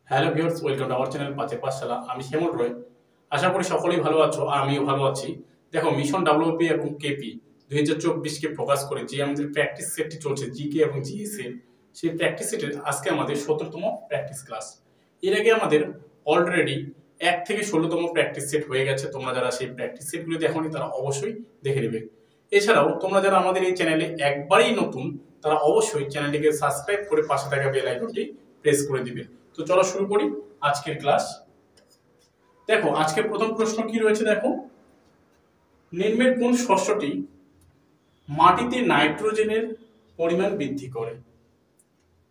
Hello viewers, welcome to our channel পাঁচের পাঠশালা। আমি শ্যামল রয়। আশা করি সকলেই ভালো আছো আর আমিও ভালো আছি। দেখো, মিশন ডাব্লিউপি এবং কেপি 2024-কে ফোকাস করে যে আমাদের প্র্যাকটিস সেটটি চলছে জিকে এবং জিএস এর, সেই প্র্যাকটিস সেটের আজকে আমাদের 17তম প্র্যাকটিস ক্লাস। এর আগে আমাদের অলরেডি 1 থেকে 16তম প্র্যাকটিস সেট হয়ে গেছে। তোমরা যারা সেই প্র্যাকটিস সেটগুলি দেখোনি তারা অবশ্যই দেখে নেবে। এছাড়াও তোমরা যারা আমাদের এই চ্যানেলে একবারই নতুন তারা অবশ্যই চ্যানেলটিকে সাবস্ক্রাইব করে পাশে থাকা বেল আইকনটি প্রেস করে দিবে। তো চলো শুরু করি আজকের ক্লাস। দেখো, আজকের প্রথম প্রশ্ন কি রয়েছে, দেখো, নিম্নের কোন শস্যটি মাটিতে নাইট্রোজেনের পরিমাণ বৃদ্ধি করে?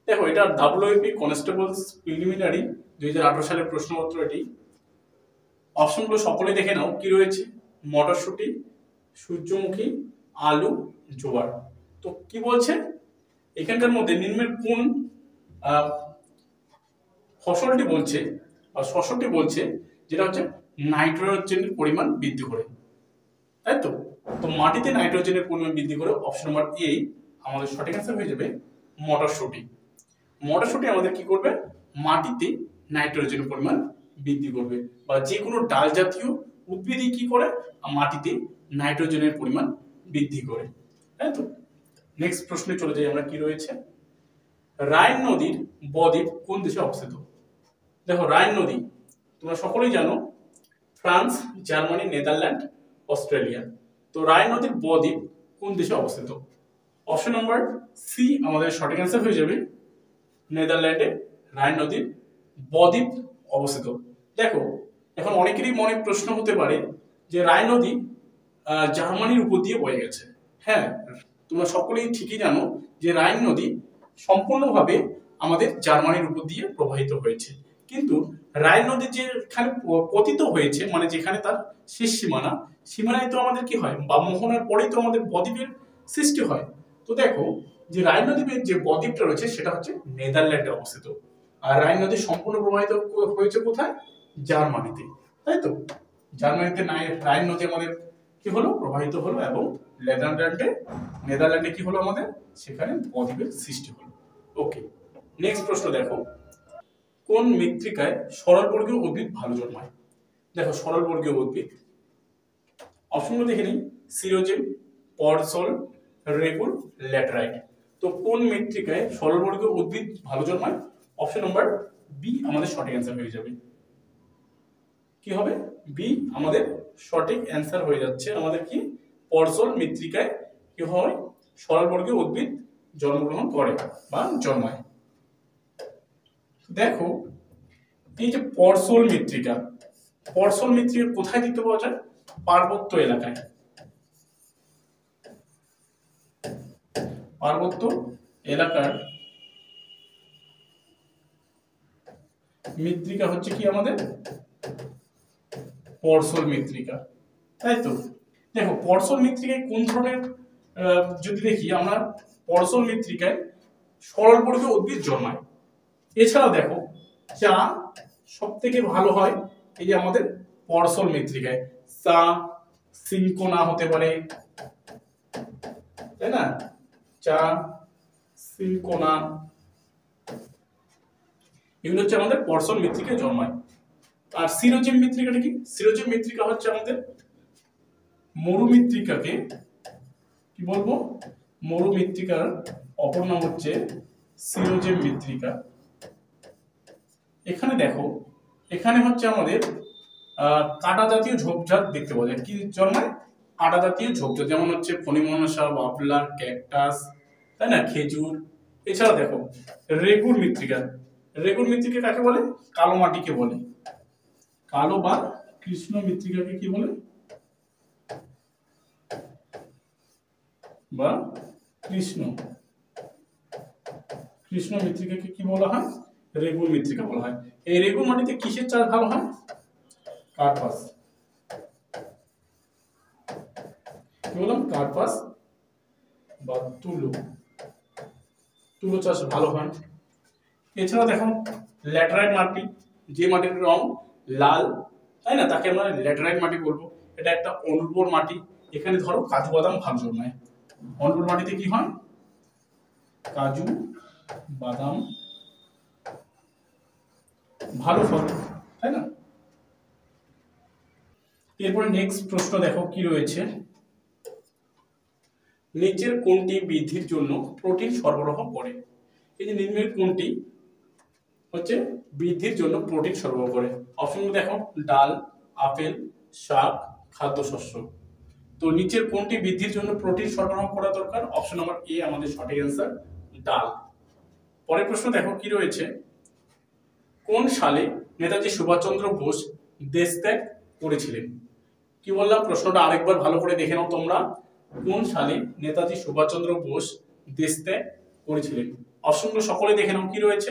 দেখো, এটা ডাব্লিউপি কনস্টেবলস প্রিলিমিনারি 2018 সালের প্রশ্নপত্র। এটি অপশনগুলো সকলে দেখে নাও কি রয়েছে। মটরশুঁটি, সূর্যমুখী, আলু, জোয়ার। তো কি বলছে এখানকার মধ্যে নিম্নের কোন ফসলটি বলছে বা শস্যটি বলছে যেটা হচ্ছে নাইট্রোজেনের পরিমাণ বৃদ্ধি করে, তাই তো? তো মাটিতে নাইট্রোজেনের পরিমাণ বৃদ্ধি করে অপশন নাম্বার এ আমাদের সঠিক অ্যান্সার হয়ে যাবে মটরশুঁটি। মটরশুঁটি আমাদের কি করবে? মাটিতে নাইট্রোজেনের পরিমাণ বৃদ্ধি করবে, বা যে কোনো ডাল জাতীয় উদ্ভিদই কি করে? মাটিতে নাইট্রোজেনের পরিমাণ বৃদ্ধি করে, তাই তো? নেক্সট প্রশ্নে চলে যাই আমরা। কি রয়েছে? রাইন নদীর বদ্বীপ কোন দেশে অবস্থিত? দেখো, রাইন নদী তোমরা সকলেই জানো ফ্রান্স, জার্মানি, নেদারল্যান্ড, অস্ট্রেলিয়া। তো রাইন নদীর বদ্বীপ কোন দেশে অবস্থিত? অপশন নাম্বার সি আমাদের সঠিক অ্যান্সার হয়ে যাবে নেদারল্যান্ডে রাইন নদীর বদ্বীপ অবস্থিত। দেখো, এখন অনেকেরই মনে প্রশ্ন হতে পারে যে রাইন নদী জার্মানির উপর দিয়ে বয়ে গেছে। হ্যাঁ, তোমরা সকলেই ঠিকই জানো যে রাইন নদী সম্পূর্ণভাবে আমাদের জার্মানির উপর দিয়ে প্রবাহিত হয়েছে, কিন্তু রাইন নদী যেখানে পতিত হয়েছে, মানে যেখানে তার শেষ সীমানা, সীমানায় তো আমাদের কি হয়, বা মোহনার পরেই তো আমাদের বদ্বীপের সৃষ্টি হয়। তো দেখো, যে রাইন নদীর যে বদ্বীপটা রয়েছে সেটা হচ্ছে নেদারল্যান্ডে অবস্থিত, আর রাইন নদী সম্পূর্ণ প্রবাহিত হয়েছে কোথায়? জার্মানিতে, তাই তো? জার্মানিতে রাইন নদী আমাদের কি হলো? প্রবাহিত হলো, এবং নেদারল্যান্ডে কি হলো? আমাদের সেখানে বদ্বীপের সৃষ্টি হলো। ওকে, নেক্সট প্রশ্ন দেখো, কোন মৃত্তিকায় সরলবর্গীয় উদ্ভিদ ভালো জন্মায়? দেখো, সরলবর্গীয় উদ্ভিদ অপশনগুলো দেখে নিই। Sierozem, podsol, regur, laterite. তো কোন মৃত্তিকায় সরলবর্গীয় উদ্ভিদ ভালো জন্মায়? অপশন নাম্বার বি আমাদের সঠিক অ্যান্সার হয়ে যাবে। কি হবে? বি আমাদের সঠিক অ্যান্সার হয়ে যাচ্ছে। আমাদের কি পরসল মৃত্তিকায় কি হয়? সরলবর্গীয় উদ্ভিদ জন্মগ্রহণ করে বা জন্মায়। দেখো, এই যে পরসল মৃত্তিকা, পরসল মৃত্তিকা কোথায় দেখতে পাওয়া যায়? পার্বত্য এলাকায়। পার্বত্য এলাকার মৃত্তিকা হচ্ছে কি আমাদের পরসল মৃত্তিকা, তাই তো? দেখো, পরসল মৃত্তিকায় কোন ধরনের যদি দেখি আমরা, পরসল মৃত্তিকায় সরলবর্গীয় উদ্ভিদ জন্মায়। এছাড়াও দেখো, চা সব থেকে ভালো হয় এই যে আমাদের পরসল মৃত্তিকায়। চা, সিনকোনা হতে পারে, তাই না? চা, সিনকোনা, এগুলো হচ্ছে আমাদের পরসল মৃত্তিকায় জন্মায়। আর সিরোজেম মৃত্তিকাটা কি? সিরোজেম মৃত্তিকা হচ্ছে আমাদের মরুমৃত্তিকাকে কি বলবো? মরুমৃত্তিকার অপর নাম হচ্ছে সিরোজেম মৃত্তিকা। এখানে দেখো, এখানে হচ্ছে আমাদের কাঁটা জাতীয় ঝোপঝাড় দেখতে পাওয়া যায়। কি জন্মায়? কাঁটা জাতীয় ঝোপঝাড়, যেমন হচ্ছে ফণিমনসা, পপলার, ক্যাকটাস, তাই না, খেজুর। এছাড়া দেখো রেগুর মৃত্তিকা। রেগুর মৃত্তিকা কাকে বলে? কালো মাটিকে বলে। কালো বা কৃষ্ণ মৃত্তিকাকে কি বলে? বা কৃষ্ণ মৃত্তিকাকে কি বলা হয়? রেগুর মৃত্তিকা বলা হয়। এই রেগুর মাটিতে কিসের চাষ ভালো হয়? কার্পাস। কি বললাম? কার্পাস বা তুলো চাষ ভালো হয়। এছাড়া দেখো ল্যাটেরাইট মাটি, যে মাটির রং লাল, তাই না, তাকে আমরা ল্যাটেরাইট মাটি বলবো। এটা একটা অনুর্বর মাটি। এখানে ধরো কাজু বাদাম ভালো জন্মায়। অনুর্বর মাটিতে কি হয়? কাজু বাদাম ভালো ফল, তাই না? এরপরে নেক্সট প্রশ্ন দেখো কি রয়েছে, নিচের কোনটি বৃদ্ধির জন্য প্রোটিন সরবরাহ করে? এই যে নিম্নের কোনটি হচ্ছে বৃদ্ধির জন্য প্রোটিন সরবরাহ করে? অপশনগুলো দেখো, ডাল, আপেল, শাক, খাদ্যশস্য। তো নিচের কোনটি বৃদ্ধির জন্য প্রোটিন সরবরাহ করা দরকার? অপশন নাম্বার এ আমাদের সঠিক অ্যান্সার, ডাল। পরের প্রশ্ন দেখো কি রয়েছে, কোন সালে নেতাজি সুভাষচন্দ্র বোস দেশত্যাগ করেছিলেন? কি বললাম, প্রশ্নটা আরেকবার ভালো করে দেখে নাও তোমরা। কোন সালে নেতাজি সুভাষচন্দ্র বোস দেশত্যাগ করেছিলেন? অপশনগুলো সকলে দেখে নাও কি রয়েছে,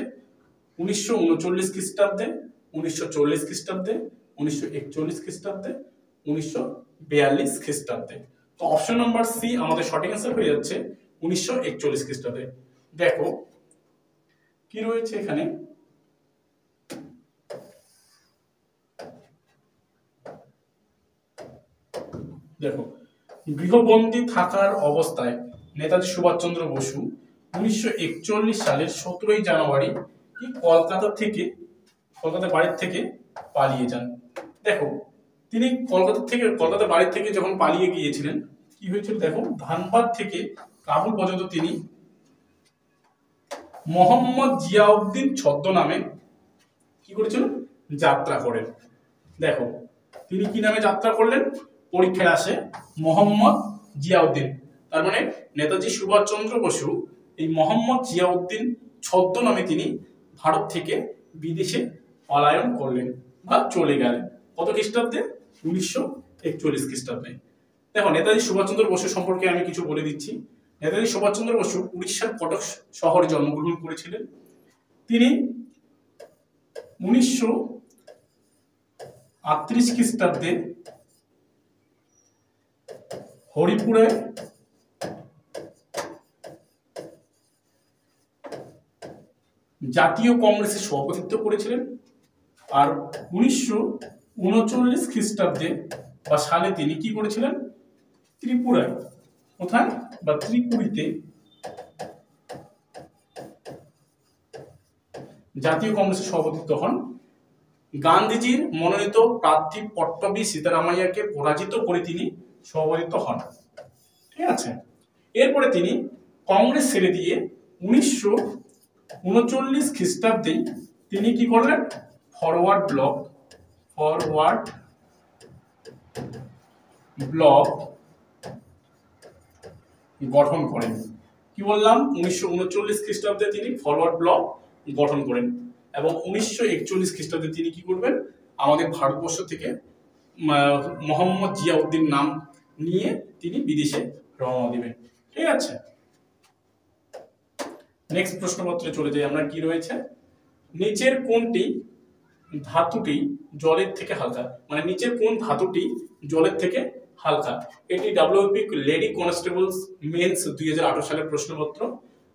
1939 খ্রিস্টাব্দে, 1940 খ্রিস্টাব্দে, 1941 খ্রিস্টাব্দে, 1942 খ্রিস্টাব্দে। তো অপশন নাম্বার সি আমাদের সঠিক অ্যান্সার হয়ে যাচ্ছে 1941 খ্রিস্টাব্দে। দেখো কি রয়েছে এখানে, দেখো, গৃহবন্দী থাকার অবস্থায় নেতাজি সুভাষচন্দ্র বসু 1941 সালের 17ই জানুয়ারি কি কলকাতা বাড়ির থেকে পালিয়ে যান। দেখো তিনি কলকাতা বাড়ির থেকে যখন পালিয়ে গিয়েছিলেন কি হয়েছিল, দেখো ধানবাদ থেকে কাবুল পর্যন্ত তিনি মোহাম্মদ জিয়াউদ্দিন ছদ্মনামে কি করেছিলেন, যাত্রা করেন। দেখো তিনি কি নামে যাত্রা করলেন, পরীক্ষায় আসে মোহাম্মদ জিয়াউদ্দিন। তার মানে নেতাজি সুভাষচন্দ্র বসু এই মোহাম্মদ জিয়াউদ্দিন ছদ্মনামে তিনি ভারত থেকে বিদেশে পলায়ন করলেন বা চলে গেলেন। কত খ্রিস্টাব্দে? 1941 খ্রিস্টাব্দে। দেখো নেতাজি সুভাষচন্দ্র বসু সম্পর্কে আমি কিছু বলে দিচ্ছি। নেতাজি সুভাষচন্দ্র বসু উড়িষ্যার কটক শহরে জন্মগ্রহণ করেছিলেন। তিনি 1938 খ্রিস্টাব্দে হরিপুরে জাতীয় কংগ্রেসের সভাপতিত্ব করেছিলেন। আর 1939 খ্রিস্টাব্দে বা সালে তিনি কি করেছিলেন, ত্রিপুরায়, কোথায় বা ত্রিপুরীতে জাতীয় কংগ্রেসের সভাপতিত্ব হন। গান্ধীজির মনোনীত প্রার্থী পট্টবী সীতারামাইয়াকে পরাজিত করে তিনি সভাপতিত্ব হন। ঠিক আছে, এরপরে তিনি কংগ্রেস ছেড়ে দিয়ে 1939 খ্রিস্টাব্দে তিনি কি করলেন, ফরওয়ার্ড ব্লক গঠন করেন। কি বললাম, 1939 খ্রিস্টাব্দে তিনি ফরওয়ার্ড ব্লক গঠন করেন এবং 1941 খ্রিস্টাব্দে তিনি কি করবেন, আমাদের ভারতবর্ষ থেকে মোহাম্মদ জিয়াউদ্দিন নাম নিয়ে তিনি বিদেশে রওনা দিবেন। ঠিক আছে, নেক্সট প্রশ্নপত্রে চলে যাই আমরা। কি রয়েছে, নিচের কোনটি ধাতুটি জলের থেকে হালকা? মানে নিচের কোন ধাতুটি জলের থেকে হালকা? এটি WP লেডি কনস্টেবলস মেন্স 2018 সালের প্রশ্নপত্র।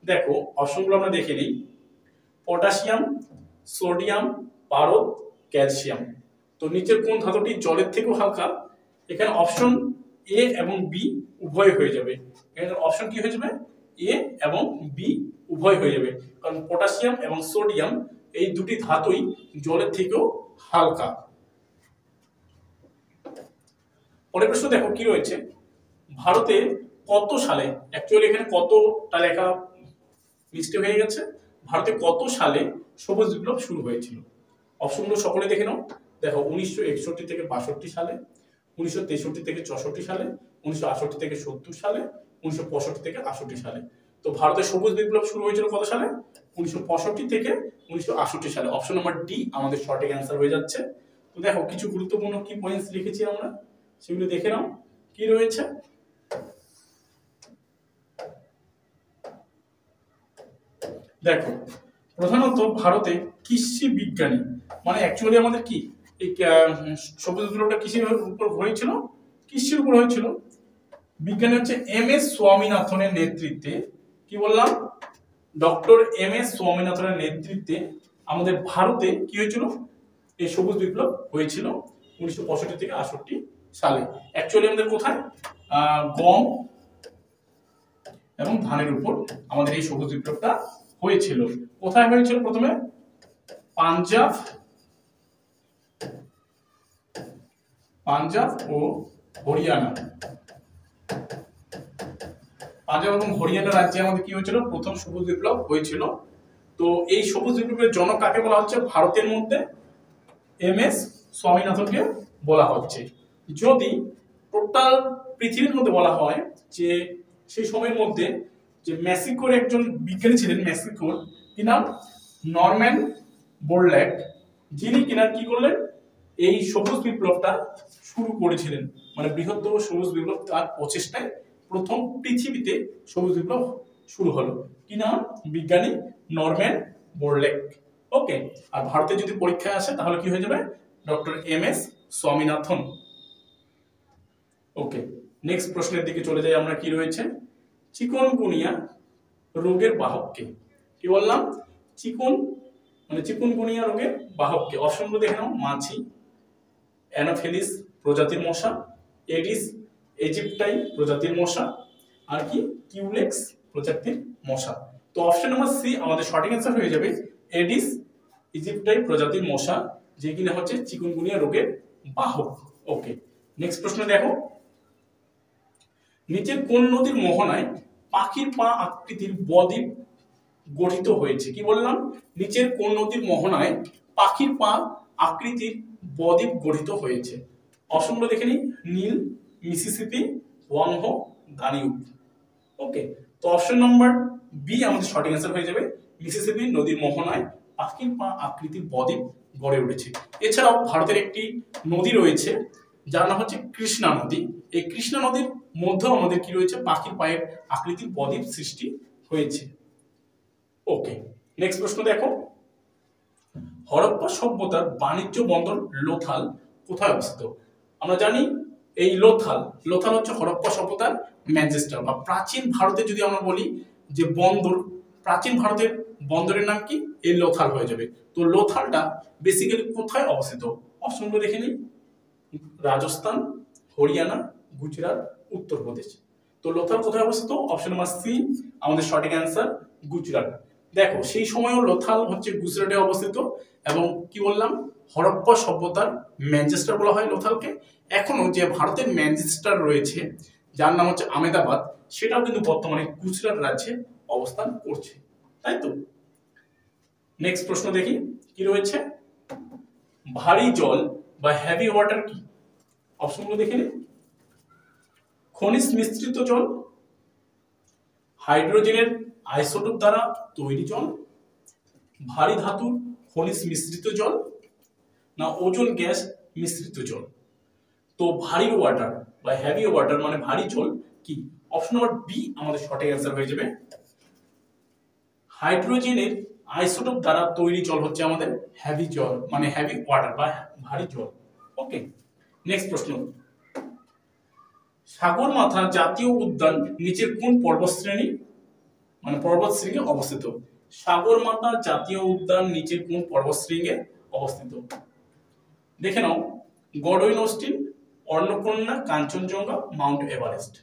দেখো অপশনগুলো আমরা দেখে নিই, পটাশিয়াম, সোডিয়াম, পারদ, ক্যালসিয়াম। তো নিচের কোন ধাতুটি জলের থেকেও হালকা? এখানে অপশন এ এবং বি উভয় হয়ে যাবে। এখানে অপশন কি হয়ে যাবে, এ এবং বি উভয় হয়ে যাবে, কারণ পটাশিয়াম এবং সোডিয়াম এই দুটি ধাতুই জলের থেকেও হালকা। পরের প্রশ্ন দেখো কি রয়েছে, ভারতে কত সালে, অ্যাকচুয়ালি এখানে কতটা লেখা মিস্টেক হয়ে গেছে, ভারতে কত সালে সবুজ বিপ্লব শুরু হয়েছিল? অপশনগুলো সকলে দেখে নাও। দেখো 1961 থেকে 62 সালে, 1963 থেকে 64 সালে, 1968 থেকে 70 সালে, 1965 থেকে 68 সালে। তো ভারতের সবুজ বিপ্লব শুরু হয়েছিল কত সালে? 1965 থেকে 1968 সালে। অপশন নাম্বার ডি আমাদের সঠিক অ্যান্সার হয়ে যাচ্ছে। তো দেখো কিছু গুরুত্বপূর্ণ কি পয়েন্টস লিখেছি আমরা, সেগুলো দেখে নাও কি রয়েছে। দেখো প্রধানত ভারতে কৃষি বিজ্ঞানী, মানে অ্যাকচুয়ালি আমাদের কি এই সবুজ বিপ্লবটা কৃষির উপর হয়েছিল, কৃষির উপর হয়েছিল। বিজ্ঞানী হচ্ছে MS স্বামীনাথনের নেতৃত্বে, কি বললাম, ডক্টর MS স্বামীনাথনের নেতৃত্বে আমাদের ভারতে কি হয়েছিল, এই সবুজ বিপ্লব হয়েছিল 1965 থেকে 68 সালে। অ্যাকচুয়ালি আমাদের কোথায়, গম এবং ধানের উপর আমাদের এই সবুজ বিপ্লবটা হয়েছিল। কোথায় হয়েছিল? প্রথমে পাঞ্জাব পাঞ্জাব ও হরিয়ানা। পাঞ্জাব এবং হরিয়ানা রাজ্যে আমাদের কি হয়েছিল, প্রথম সবুজ বিপ্লব হয়েছিল। তো এই সবুজ বিপ্লবের জনক কাকে বলা হচ্ছে, ভারতের মধ্যে এম.এস. স্বামীনাথনকে বলা হচ্ছে। যদি টোটাল পৃথিবীর মধ্যে বলা হয় যে সেই সময়ের মধ্যে যে মেক্সিকোর একজন বিজ্ঞানী ছিলেন, মেক্সিকোর কি নাম, নরম্যান বোরল্যাক, যিনি কিনা কি করলেন, এই সবুজ বিপ্লবটা শুরু করেছিলেন, মানে বৃহত্তর সবুজ বিপ্লব তার প্রচেষ্টায় প্রথম পৃথিবীতে সবুজ বিপ্লব শুরু হলো। কি নাম, বিজ্ঞানী নরম্যান বোরল্যাক। ওকে, আর ভারতে যদি পরীক্ষায় আসে তাহলে কি হয়ে যাবে, ডক্টর এম.এস. স্বামীনাথন। ওকে, নেক্সট প্রশ্নের দিকে চলে যাই আমরা। কি রয়েছে, চিকুনগুনিয়া রোগের বাহককে। কি বললাম, চিকুনগুনিয়া রোগের বাহককে। অপশনগুলো দেখে নাও, মাছি, অ্যানোফিলিস প্রজাতির মশা, এডিস ইজিপ্টাই প্রজাতির মশা, আর কি কিউলেক্স প্রজাতির মশা। তো অপশন নাম্বার সি আমাদের সঠিক অ্যান্সার হয়ে যাবে, এডিস ইজিপ্টাই প্রজাতির মশা, যে কিনা হচ্ছে চিকুনগুনিয়া রোগের বাহক। ওকে, নেক্সট প্রশ্ন দেখো, নিচের কোন নদীর মোহনায় পাখির পা আকৃতির বদ্বীপ গঠিত হয়েছে। কি বললাম, নিচের কোন নদীর মোহনায় পাখির পা আকৃতির বদ্বীপ গঠিত হয়েছে। অপশনগুলো দেখে নিই, নীল, মিসিসিপি, ওয়াংহো, দানিউব। ওকে, তো অপশন নাম্বার বি আমাদের সঠিক অ্যান্সার হয়ে যাবে, মিসিসিপি নদীর মোহনায় পাখির পা আকৃতির বদ্বীপ গড়ে উঠেছে। এছাড়াও ভারতের একটি নদী রয়েছে যার নাম হচ্ছে কৃষ্ণা নদী। এই কৃষ্ণা নদীর মধ্যেও আমাদের কি রয়েছে, পাখির পায়ের আকৃতির বদ্বীপ সৃষ্টি হয়েছে। ওকে, নেক্সট প্রশ্ন দেখো, হরপ্পা সভ্যতার বাণিজ্য বন্দর লোথাল কোথায় অবস্থিত। আমরা জানি এই লোথাল হচ্ছে হরপ্পা সভ্যতার ম্যানচেস্টার, বা প্রাচীন ভারতে যদি আমরা বলি যে বন্দর, প্রাচীন ভারতের বন্দরের নাম কি, এই লোথাল হয়ে যাবে। তো লোথালটা বেসিক্যালি কোথায় অবস্থিত, অপশনগুলো দেখে নিই, রাজস্থান, হরিয়ানা, গুজরাট, উত্তরপ্রদেশ। তো লোথাল কোথায় অবস্থিত, অপশন নাম্বার সি আমাদের সঠিক অ্যান্সার, গুজরাট। দেখো সেই সময়ও লোথাল হচ্ছে গুজরাটে অবস্থিত, এবং কি বললাম, হরপ্পা সভ্যতার ম্যানচেস্টার বলা হয় লোথালকে। এখনো যে ভারতের ম্যানচেস্টার রয়েছে যার নাম হচ্ছে আহমেদাবাদ, সেটাও কিন্তু বর্তমানে গুজরাট রাজ্যে অবস্থান করছে, তাই তো। নেক্সট প্রশ্ন দেখি কি রয়েছে, ভারী জল বা হেভি ওয়াটার কি। অপশনগুলো দেখে নিন, খনিজ মিশ্রিত জল, হাইড্রোজেনের আইসোটোপ দ্বারা তৈরি জল, ভারী ধাতু খনিজ মিশ্রিত জল, না ওজোন গ্যাস মিশ্রিত জল। তো ভারী ওয়াটার বা হেভি ওয়াটার মানে ভারী জল কি, অপশন নাম্বার বি আমাদের সঠিক অ্যান্সার হয়ে যাবে, হাইড্রোজেনের আইসোটোপ দ্বারা তৈরি জল হচ্ছে আমাদের হেভি জল, মানে হেভি ওয়াটার বা ভারী জল। ওকে, নেক্সট প্রশ্ন, সাগরমাথা জাতীয় উদ্যান নিচের কোন পর্বতশ্রেণী, মানে পর্বতশৃঙ্গে অবস্থিত। সাগরমাথা জাতীয় উদ্যান নিচের কোন পর্বতশৃঙ্গে অবস্থিত। দেখে নাও, Godwin Austen, Annapurna, Kanchenjunga, mount Everest.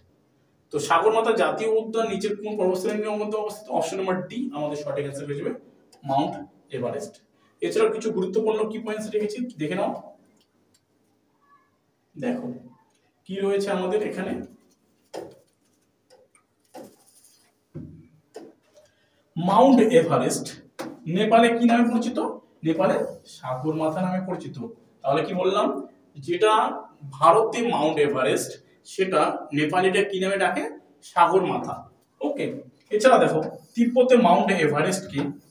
তো সাগরমাথা জাতীয় উদ্যান নিচের কোন পর্বতশ্রেণীর মধ্যে অবস্থিত, অপশন নাম্বার ডি আমাদের সঠিক অ্যান্সার হয়ে যাবে, মাউন্ট এভারেস্ট। এছাড়াও কিছু গুরুত্বপূর্ণ কি পয়েন্টস রেখেছি দেখে নাও। দেখো কি রয়েছে আমাদের এখানে, মাউন্ট এভারেস্ট নেপালে কি নামে পরিচিত, নেপালে সাগরমাথা নামে পরিচিত। তাহলে কি বললাম, যেটা ভারতে মাউন্ট এভারেস্ট সেটা নেপালিটা কি নামে ডাকে, সাগরমাথা। ওকে, এছাড়া দেখো তিব্বতে মাউন্ট এভারেস্ট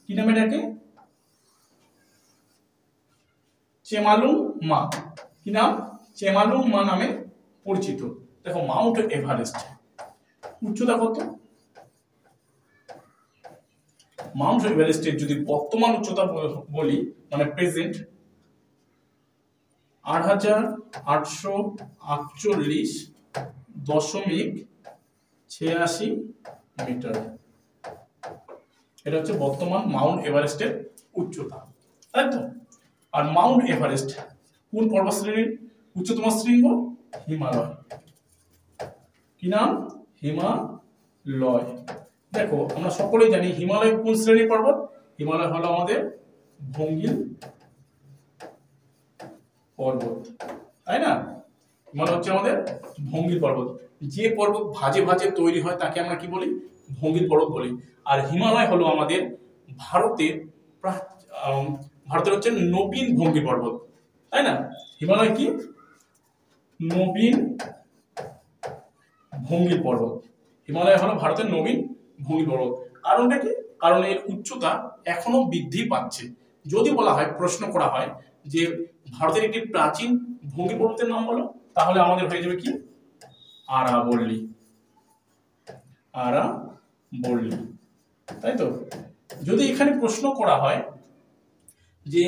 কি নামে ডাকে, চেমালুংমা। কি নাম, চেমালুংমা নামে পরিচিত। দেখো মাউন্ট এভারেস্ট উচ্চতা কত, মাউন্ট এভারেস্টের যদি বর্তমান উচ্চতা বলি, মানে প্রেজেন্ট, ৮৮৪৮.৮৬ মিটার। এটা হচ্ছে বর্তমান মাউন্ট এভারেস্টের উচ্চতা, তাই তো। আর মাউন্ট এভারেস্ট কোন পর্বতশ্রেণীর উচ্চতম শৃঙ্গ, হিমালয়। কি নাম, হিমালয়। দেখো আমরা সকলেই জানি হিমালয় কোন শ্রেণীর পর্বত, হিমালয় হলো আমাদের ভঙ্গিল পর্বত, তাই না। হিমালয় হচ্ছে আমাদের ভঙ্গির পর্বত। যে পর্বত ভাঁজে ভাঁজে তৈরি হয় তাকে আমরা কি বলি? ভঙ্গির পর্বত বলি। আর হিমালয় হলো আমাদের ভারতের ভারতের হচ্ছে নবীন ভঙ্গির পর্বত, তাই না? হিমালয় কি? নবীন ভঙ্গির পর্বত। হিমালয় হলো ভারতের নবীন ভঙ্গির পর্বত। কারণটা কি? কারণ এর উচ্চতা এখনো বৃদ্ধি পাচ্ছে। যদি বলা হয়, প্রশ্ন করা হয় যে ভারতের একটি প্রাচীন ভঙ্গির পর্বতের নাম বলো, তাহলে আমাদের হয়ে যাবে কি? আরাবল্লী। আরাবল্লী, তাই তো? যদি এখানে প্রশ্ন করা হয় যে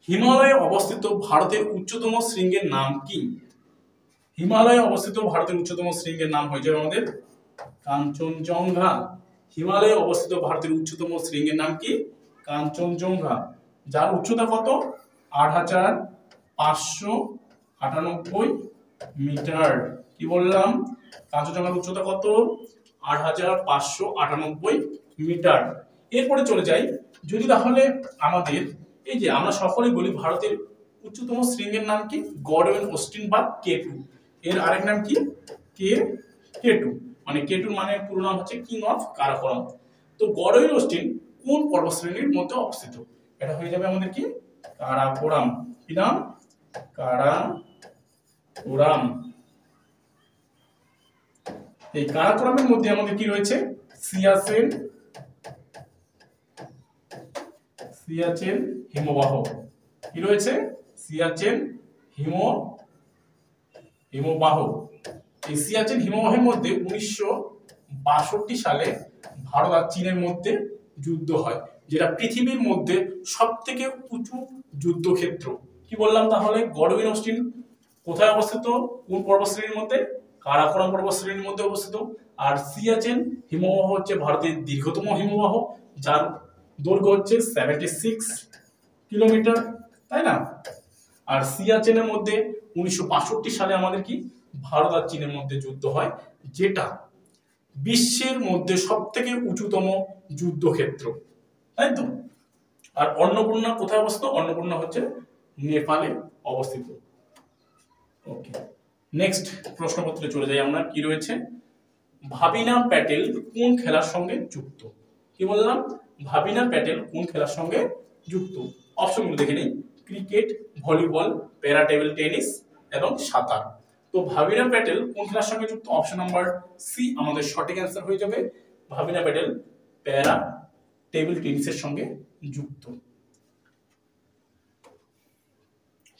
হিমালয়ে অবস্থিত ভারতের উচ্চতম শৃঙ্গের নাম কি? হিমালয়ে অবস্থিত ভারতের উচ্চতম শৃঙ্গের নাম হয়ে যাবে আমাদের কাঞ্চনজঙ্ঘা। হিমালয়ে অবস্থিত ভারতের উচ্চতম শৃঙ্গের নাম কি? কাঞ্চনজঙ্ঘা। যার উচ্চতা কত? ৮৫৯৮ মিটার। কি বললাম? কাঞ্চনজঙ্ঘার উচ্চতা কত? ৮৫৯৮ মিটার। এরপরে চলে যাই, যদি তাহলে আমাদের এই যে আমরা সকলেই বলি ভারতের উচ্চতম শৃঙ্গের নাম কি? গডওয়েন অস্টিন বা K2। এর আরেক নাম কি? K2, মানে K2 মানে পুরো নাম হচ্ছে কিং অফ কারাকোরাম। তো গডওয়েন অস্টিন কোন পর্বতশ্রেণীর মধ্যে অবস্থিত? এটা হয়ে যাবে আমাদের কি? কারাকোরাম। কি নাম? কারাকোরাম। এই কারাকোরামের মধ্যে আমাদের কি রয়েছে? সিয়াচেন হিমবাহ। কি রয়েছে? সিয়াচেন হিমবাহ। এই সিয়াচেন হিমবাহের মধ্যে 1962 সালে ভারত আর চীনের মধ্যে যুদ্ধ হয়, যেটা পৃথিবীর মধ্যে সবথেকে উঁচু যুদ্ধক্ষেত্র। কি বললাম তাহলে? গডওয়েন অস্টিন কোথায় অবস্থিত? কোন পর্বতশ্রেণীর মধ্যে? কারাকোরাম পর্বতশ্রেণীর মধ্যে অবস্থিত। আর সিয়াচেন হিমবাহ হচ্ছে ভারতের দীর্ঘতম হিমবাহ, যার দৈর্ঘ্য হচ্ছে 76 কিলোমিটার, তাই না? আর সিয়াচেনের মধ্যে 1962 সালে আমাদের কি? ভারত আর চীনের মধ্যে যুদ্ধ হয়, যেটা বিশ্বের মধ্যে সবথেকে উঁচুতম যুদ্ধক্ষেত্র, তাই তো? আর অন্নপূর্ণা কোথায় অবস্থিত? অন্নপূর্ণা হচ্ছে নেপালে অবস্থিত। ওকে, নেক্সট প্রশ্নপত্রে চলে যাই আমরা। কি রয়েছে? ভাবিনা প্যাটেল কোন খেলার সঙ্গে যুক্ত? কি বললাম? ভাবিনা প্যাটেল কোন খেলার সঙ্গে যুক্ত? অপশনগুলো দেখে নিই। ক্রিকেট, ভলিবল, প্যারা টেবিল টেনিস এবং সাঁতার। তো ভাবিনা প্যাটেল কোন খেলার সঙ্গে যুক্ত? অপশন নাম্বার সি আমাদের সঠিক অ্যান্সার হয়ে যাবে। ভাবিনা প্যাটেল প্যারা টেবিল টেনিসের সঙ্গে যুক্ত।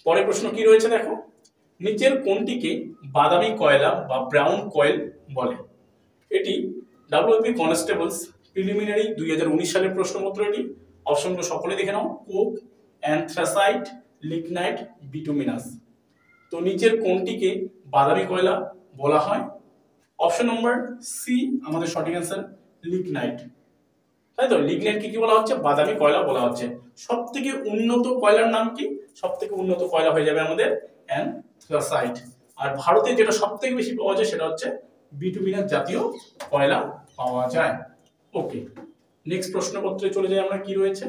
পরের প্রশ্ন কি রয়েছে দেখো। নিচের কোনটিকে বাদামি কয়লা বা ব্রাউন কয়েল বলে? এটি ডাব্লিউপি কনস্টেবলস প্রিলিমিনারি 2019 সালের প্রশ্নপত্র। এটি অপশনগুলো সকলে দেখে নাও। Coke, anthracite, lignite, bituminous. তো নিচের কোনটিকে বাদামি কয়লা বলা হয়? অপশন নম্বর সি আমাদের সঠিক অ্যান্সার, লিগনাইট, তাই তো? লিগনাইটকে কি বলা হচ্ছে? বাদামি কয়লা বলা হচ্ছে। সবথেকে উন্নত কয়লার নাম কি? সবথেকে উন্নত কয়লা হয়ে যাবে আমাদের অ্যানথ্রাসাইট। আর ভারতে যেটা সবথেকে বেশি পাওয়া যায় সেটা হচ্ছে বিটুমিনাস জাতীয় কয়লা পাওয়া যায়। ওকে, নেক্সট প্রশ্নপত্রে চলে যাই আমরা। কি রয়েছে?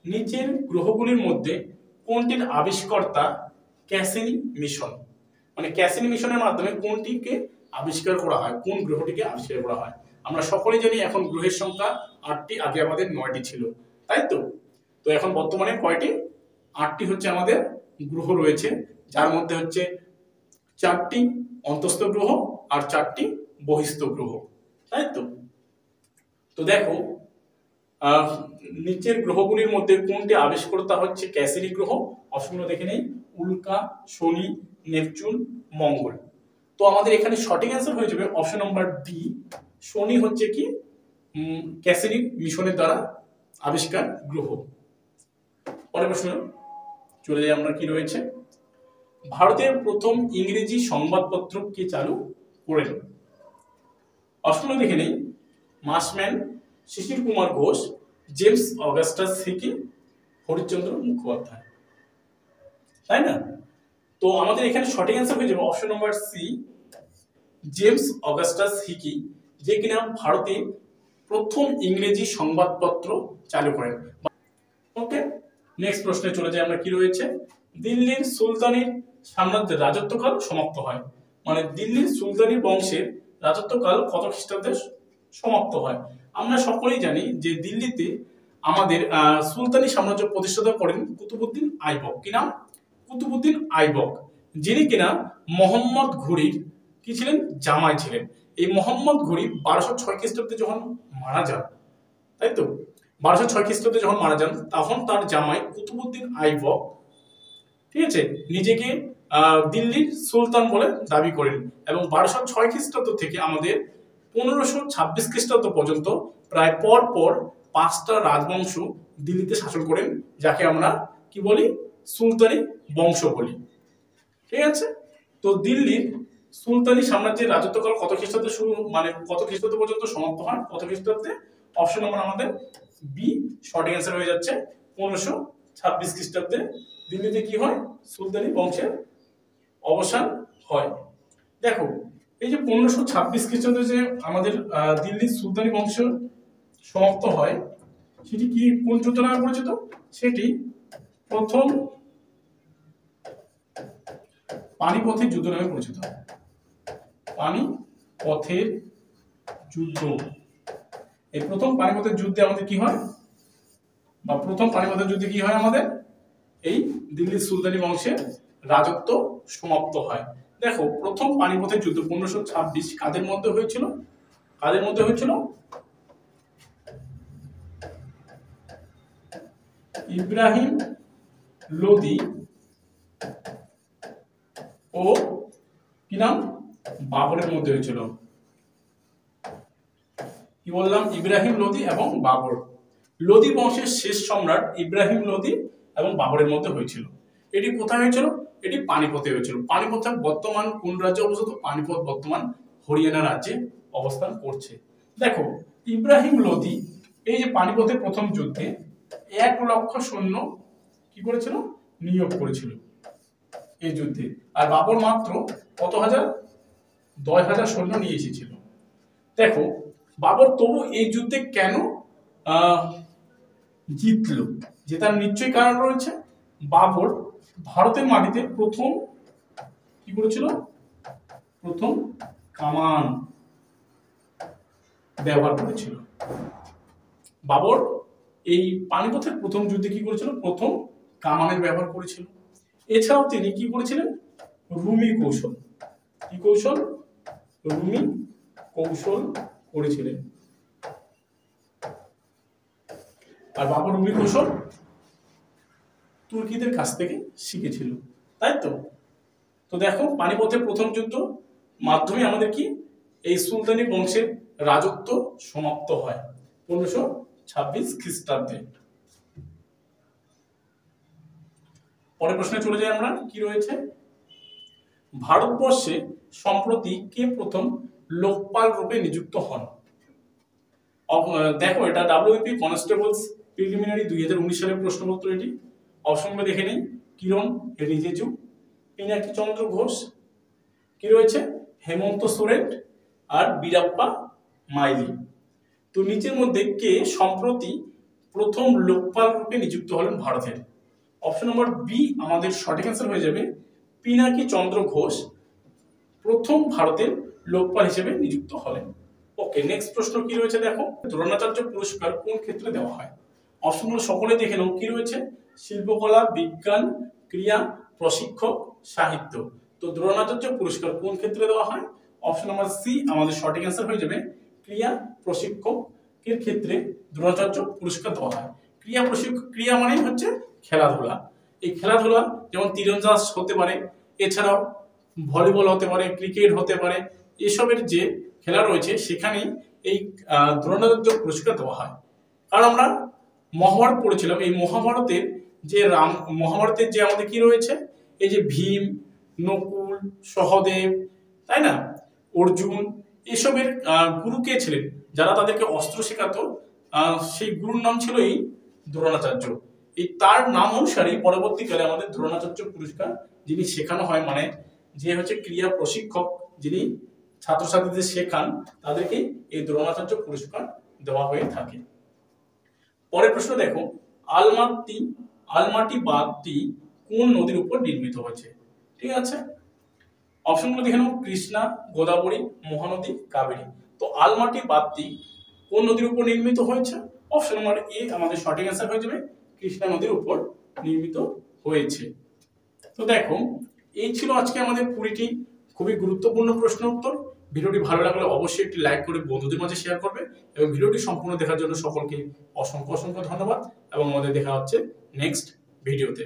নিচের গ্রহগুলির মধ্যে কোনটির আবিষ্কর্তা ক্যাসিনি মিশন? মানে ক্যাসিনি মিশনের মাধ্যমে কোনটিকে আবিষ্কার করা হয়? কোন গ্রহটিকে আবিষ্কার করা হয়? আমরা সকলেই জানি এখন গ্রহের সংখ্যা 8টি, আগে আমাদের 9টি ছিল, তাই তো? তো এখন বর্তমানে কয়টি? 8টি হচ্ছে আমাদের গ্রহ রয়েছে, যার মধ্যে হচ্ছে 4টি অন্তঃস্থ গ্রহ আর 4টি বহিঃস্থ গ্রহ, তাই তো? তো দেখো, নিচের গ্রহগুলির মধ্যে কোনটি আবিষ্কর্তা হচ্ছে ক্যাসিনি গ্রহ? অপশনগুলো দেখে নেই। উল্কা, শনি, নেপচুন, মঙ্গল। তো আমাদের এখানে সঠিক অ্যান্সার হয়ে যাবে অপশন নাম্বার ডি। শনি হচ্ছে কি ক্যাসিনি মিশনের দ্বারা আবিষ্কার গ্রহ। পরের প্রশ্ন চলে যাই আমরা। কি রয়েছে? ভারতের প্রথম ইংরেজি সংবাদপত্র কে চালু করেন? অপশনগুলো দেখে নেই। Marshman, Shishir Kumar Ghosh, James Augustus Hicky, Harishchandra Mukhopadhyay, তাই না? তো আমাদের এখানে সঠিক অ্যান্সার হয়ে যাবে option number C, James Augustus Hicky, যে কিনা ভারতে প্রথম ইংরেজি সংবাদপত্র চালু করেন। ওকে, নেক্সট প্রশ্নে চলে যাই আমরা। কি রয়েছে? দিল্লির সুলতানির সাম্রাজ্যের রাজত্বকাল সমাপ্ত হয়। মানে দিল্লির সুলতানি বংশের রাজত্বকাল কত খ্রিস্টাব্দে সমাপ্ত হয়? আমরা সকলেই জানি যে দিল্লিতে আমাদের সুলতানি সাম্রাজ্য প্রতিষ্ঠাতা করেন কুতুবউদ্দিন আইবক। কি নাম? কুতুবউদ্দিন আইবক, যিনি কিনা মোহাম্মদ ঘুরির কি ছিলেন? জামাই ছিলেন। এই মোহাম্মদ ঘুরি 1206 খ্রিস্টাব্দে যখন মারা যান, তাই তো 1206 খ্রিস্টাব্দে যখন মারা যান, তখন তার জামাই কুতুবউদ্দিন আইবক, ঠিক আছে, নিজেকে দিল্লির সুলতান বলে দাবি করেন এবং 1206 খ্রিস্টাব্দ থেকে আমাদের 1526 খ্রিস্টাব্দ পর্যন্ত প্রায় পর পর 5টা রাজবংশ দিল্লিতে শাসন করেন, যাকে আমরা কি বলি? সুলতানি বংশ বলি। ঠিক আছে, তো দিল্লির সুলতানি সাম্রাজ্যের রাজত্বকাল কত খ্রিস্টাব্দে শুরু, মানে কত খ্রিস্টাব্দ পর্যন্ত সমাপ্ত হয়? কত খ্রিস্টাব্দে? অপশন নম্বর আমাদের বি সঠিক অ্যান্সার হয়ে যাচ্ছে 1526 খ্রিস্টাব্দে দিল্লিতে কি হয়? সুলতানি বংশের অবসান হয়। দেখো, এই যে 1526 খ্রিস্টাব্দে যে আমাদের দিল্লির সুলতানি বংশ সমাপ্ত হয়, সেটি কি কোন যুদ্ধ নামে পরিচিত? সেটি প্রথম পানিপথের যুদ্ধ নামে পরিচিত। পানিপথের যুদ্ধ। এই প্রথম পানিপথের যুদ্ধে আমাদের কি হয়, বা প্রথম পানিপথের যুদ্ধে কি হয়? আমাদের এই দিল্লির সুলতানি বংশের রাজত্ব সমাপ্ত হয়। দেখো, প্রথম পানিপথের যুদ্ধ 1526 কাদের মধ্যে হয়েছিল? কাদের মধ্যে হয়েছিল? ইব্রাহিম লোদি ও কি নাম? বাবরের মধ্যে হয়েছিল। কি বললাম? ইব্রাহিম লোদি এবং বাবর। লোদি বংশের শেষ সম্রাট ইব্রাহিম লোদি এবং বাবরের মধ্যে হয়েছিল। এটি কোথায় হয়েছিল? এটি পানিপথে হয়েছিল। পানিপথ বর্তমান কোন রাজ্যে অবস্থিত? পানিপথ বর্তমান হরিয়ানা রাজ্যে অবস্থান করছে। দেখো, ইব্রাহিম লোদি এই যে পানিপথের প্রথম যুদ্ধে 1 লক্ষ সৈন্য কি করেছিল? নিয়োগ করেছিল এই যুদ্ধে। আর বাবর মাত্র কত হাজার? 10,000 সৈন্য নিয়ে এসেছিল। দেখো, বাবর তবু এই যুদ্ধে কেন জিতল? জেতার নিশ্চয়ই কারণ রয়েছে। বাবর ভারতের মাটিতে প্রথম কি করেছিল? প্রথম কামান ব্যবহার করেছিল। বাবর এই পানিপথের প্রথম যুদ্ধে কি করেছিল? প্রথম কামানের ব্যবহার করেছিল। এছাড়াও তিনি কি করেছিলেন? রুমি কৌশল। কি কৌশল? রুমি কৌশল করেছিলেন। আর বাবর রুমি কৌশল তুর্কিদের কাছ থেকে শিখেছিল, তাই তো? তো দেখো, পানিপথের প্রথম যুদ্ধ মাধ্যমে আমাদের কি এই সুলতানি বংশের রাজত্ব সমাপ্ত হয় 1526 খ্রিস্টাব্দে। পরের প্রশ্নে চলে যাই আমরা। কি রয়েছে? ভারতবর্ষে সম্প্রতি কে প্রথম লোকপাল রূপে নিযুক্ত হন? দেখো, এটা ডাব্লিউপি কনস্টেবলস প্রিলিমিনারি 2019 সালের প্রশ্নপত্র। এটি অপশনগুলো দেখে নেই। কিরণ রিজিজু, পিনাকি চন্দ্র ঘোষ, কি রয়েছে? হেমন্ত সোরেন আর বীরাপ্পা মাইলি। তো নিচের মধ্যে কে সম্প্রতি প্রথম লোকপাল রূপে নিযুক্ত হলেন ভারতের? অপশন নম্বর বি আমাদের সঠিক অ্যান্সার হয়ে যাবে। পিনাকি চন্দ্র ঘোষ প্রথম ভারতের লোকপাল হিসেবে নিযুক্ত হলেন। ওকে, নেক্সট প্রশ্ন কি রয়েছে? দেখো, দ্রোণাচার্য পুরস্কার কোন ক্ষেত্রে দেওয়া হয়? অপশনগুলো সকলে দেখে নাও। কি রয়েছে? শিল্পকলা, বিজ্ঞান, ক্রিয়া, প্রশিক্ষক, সাহিত্য। তো দ্রোণাচার্য পুরস্কার কোন ক্ষেত্রে দেওয়া হয়? অপশন নম্বর সি আমাদের সঠিক অ্যান্সার হয়ে যাবে। ক্রিয়া প্রশিক্ষকের ক্ষেত্রে দ্রোণাচার্য পুরস্কার দেওয়া হয়। ক্রিয়া প্রশিক্ষক, ক্রিয়া মানেই হচ্ছে খেলাধুলা। এই খেলাধুলা যেমন তীরন্দাজ হতে পারে, এছাড়াও ভলিবল হতে পারে, ক্রিকেট হতে পারে, এসবের যে খেলা রয়েছে সেখানেই এই দ্রোণাচার্য পুরস্কার দেওয়া হয়। কারণ আমরা মহাভারত পড়েছিলাম, এই মহাভারতের যে আমাদের কি রয়েছে, এই যে ভীম, নকুল, সহদেব, তাই না, অর্জুন, এসবের গুরু কে ছিলেন? যারা তাদেরকে অস্ত্র শেখাতো, সেই গুরুর নাম ছিল এই দ্রোণাচার্য। এই তার নাম অনুসারে পরবর্তীকালে আমাদের দ্রোণাচার্য পুরস্কার যিনি শেখানো হয়, মানে যে হচ্ছে ক্রিয়া প্রশিক্ষক, যিনি ছাত্রছাত্রীদের শেখান, তাদেরকে এই দ্রোণাচার্য পুরস্কার দেওয়া হয়ে থাকে। পরের প্রশ্ন দেখো, আলমাটি বাঁধটি কোন নদীর উপর নির্মিত হয়েছে? ঠিক আছে, অপশনগুলো দেখে নাও। কৃষ্ণা, গোদাবরী, মহানদী, কাবেরী। তো আলমাটি বাঁধটি কোন নদীর উপর নির্মিত হয়েছে? অপশন নাম্বার এ আমাদের সঠিক অ্যান্সার হয়ে যাবে, কৃষ্ণা নদীর উপর নির্মিত হয়েছে। তো দেখো, এই ছিল আজকে আমাদের 20টি খুবই গুরুত্বপূর্ণ প্রশ্ন উত্তর। ভিডিওটি ভালো লাগলে অবশ্যই একটি লাইক করে বন্ধুদের মাঝে শেয়ার করবে এবং ভিডিওটি সম্পূর্ণ দেখার জন্য সকলকে অসংখ্য অসংখ্য ধন্যবাদ এবং আমাদের দেখা হচ্ছে নেক্সট ভিডিওতে।